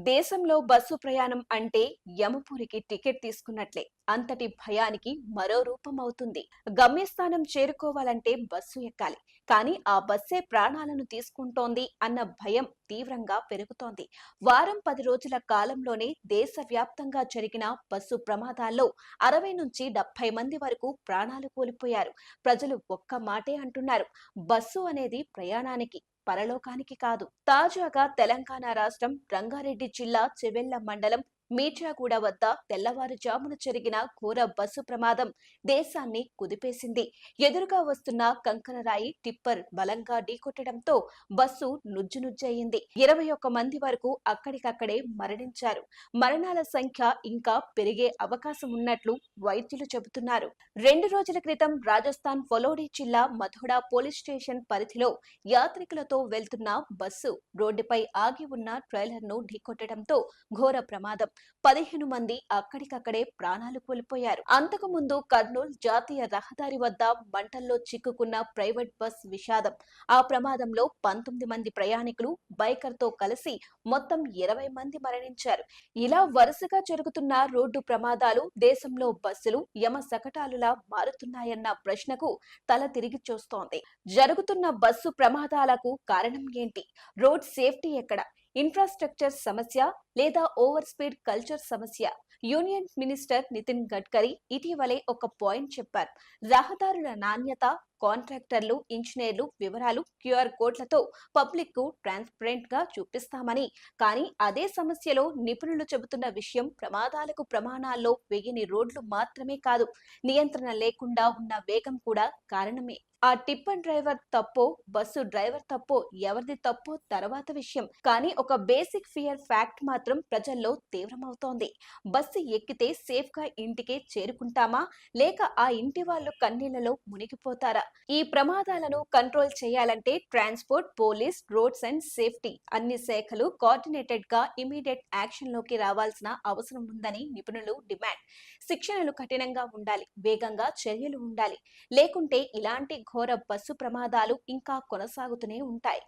దేశంలో బస్సు ప్రయాణం అంటే యమపురికి టికెట్ తీసుకున్నట్లే. అంతటి భయానికి మరో రూపం అవుతుంది. గమ్యస్థానం చేరుకోవాలంటే బస్సు ఎక్కాలి. కానీ ఆ బస్సే ప్రాణాలను తీసుకుంటోంది అన్న భయం తీవ్రంగా పెరుగుతోంది. వారం 10 రోజుల కాలంలోనే దేశవ్యాప్తంగా జరిగిన బస్సు ప్రమాదాల్లో 60 నుంచి 70 మంది వరకు ప్రాణాలు కోల్పోయారు. ప్రజలు ఒక్క మాటే అంటున్నారు. బస్సు అనేది ప్రయాణానికి, పరలోకానికి కాదు. తాజాగా తెలంగాణ రాష్ట్రం రంగారెడ్డి జిల్లా చెవెళ్ల మండలం మీర్జాగూడ వద్ద తెల్లవారుజామున జరిగిన ఘోర బస్సు ప్రమాదం దేశాన్ని కుదిపేసింది. ఎదురుగా వస్తున్న కంకరరాయి టిప్పర్ బలంగా ఢీకొట్టడంతో బస్సు నుజ్జునుజ్జయింది. 21 మంది వరకు అక్కడికక్కడే మరణించారు. మరణాల సంఖ్య ఇంకా పెరిగే అవకాశం ఉన్నట్లు వైద్యులు చెబుతున్నారు. 2 రోజుల క్రితం రాజస్థాన్ ఫలోడి జిల్లా మధుడా పోలీస్ స్టేషన్ పరిధిలో యాత్రికులతో వెళ్తున్న బస్సు రోడ్డుపై ఆగి ఉన్న ట్రైలర్ ను ఢీకొట్టడంతో ఘోర ప్రమాదం. 15 మంది అక్కడికక్కడే ప్రాణాలు కోల్పోయారు. అంతకుముందు కర్నూలు జాతీయ రహదారి వద్ద మంటల్లో చిక్కుకున్న ప్రైవేట్ బస్ విషాదం. ఆ ప్రమాదంలో 19 మంది ప్రయాణికులు బైకర్ తో కలిసి మొత్తం 20 మంది మరణించారు. ఇలా వరుసగా జరుగుతున్న రోడ్డు ప్రమాదాలు దేశంలో బస్సులు యమశకటాలులా మారుతున్నాయన్న ప్రశ్నకు తల తిరిగి చూస్తోంది. జరుగుతున్న బస్సు ప్రమాదాలకు కారణం ఏంటి? రోడ్ సేఫ్టీ ఎక్కడ? ఇన్ఫ్రాస్ట్రక్చర్ సమస్య లేదా ఓవర్ స్పీడ్ కల్చర్ సమస్య? యూనియన్ మినిస్టర్ నితిన్ గడ్కరీ ఇటీవలే ఒక పాయింట్ చెప్పారు. రహదారుల నాణ్యత, కాంట్రాక్టర్లు, ఇంజనీర్లు వివరాలు క్యూఆర్ కోడ్లతో పబ్లిక్ కు ట్రాన్స్పరెంట్ గా చూపిస్తామని. కానీ అదే సమస్యలో నిపుణులు చెబుతున్న విషయం ప్రమాదాలకు ప్రమాణాల్లో వేయని రోడ్లు మాత్రమే కాదు, నియంత్రణ లేకుండా ఉన్న వేగం కూడా కారణమే. ఆ టిప్పర్ డ్రైవర్ తప్పో, బస్సు డ్రైవర్ తప్పో, ఎవరిది తప్పో తర్వాత విషయం. కానీ ఒక బేసిక్ ఫియర్ ఫ్యాక్ట్ మాత్రం ప్రజల్లో తీవ్రమవుతోంది. బస్సు ఎక్కితే సేఫ్ గా ఇంటికే చేరుకుంటామా, లేక ఆ ఇంటి వాళ్ళు కన్నీళ్లలో మునిగిపోతారా? ఈ ప్రమాదాలను కంట్రోల్ చేయాలంటే transport, police, roads and safety అన్ని శాఖలు కోఆర్డినేటెడ్ గా ఇమీడియట్ యాక్షన్ లోకి రావాల్సిన అవసరం ఉందని నిపుణులు డిమాండ్. శిక్షణలు కఠినంగా ఉండాలి, వేగంగా చర్యలు ఉండాలి. లేకుంటే ఇలాంటి ఘోర బస్సు ప్రమాదాలు ఇంకా కొనసాగుతూనే ఉంటాయి.